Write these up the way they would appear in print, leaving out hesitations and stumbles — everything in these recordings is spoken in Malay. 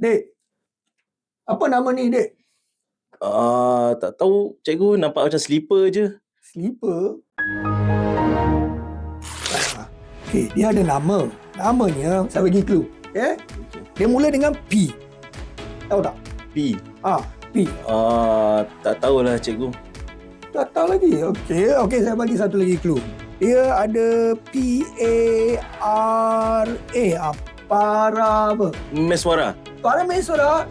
Dek, apa nama ni, Dek? Tak tahu cikgu, nampak macam slipper je. Slipper? Okay, dia ada nama. Namanya, saya bagi clue. Okay? Dia mula dengan P. Tahu tak? P. P. Tak tahulah cikgu. Tak tahu lagi. Okey, saya bagi satu lagi clue. Dia ada P-A-R-A. Para apa? Meswara. Parameswara.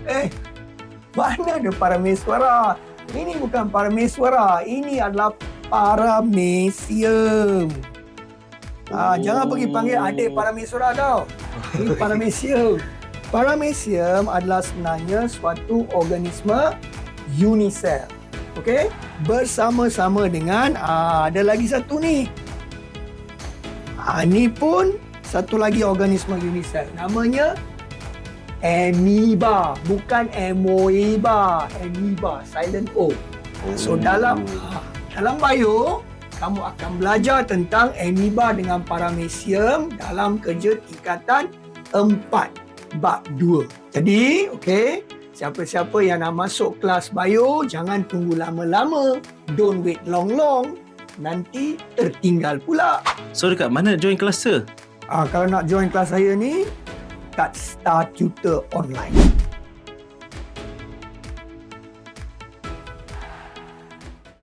Mana ada parameswara? Ini bukan parameswara. Ini adalah paramecium. Jangan pergi panggil adik parameswara tau. Ini paramecium. Paramecium adalah sebenarnya suatu organisme unisel. Okey? Bersama-sama dengan ada lagi satu ni. Ni pun satu lagi organisme unisel. Namanya amoeba, bukan amoeba. Amoeba, silent O. So dalam bio kamu akan belajar tentang amoeba dengan paramecium dalam kerja tingkatan 4 bab 2. Jadi, okey, siapa-siapa yang nak masuk kelas bio, jangan tunggu lama-lama. Don't wait long-long. Nanti tertinggal pula. So dekat mana join kelas tu? Kalau nak join kelas saya ni, kat Star Tutor Online.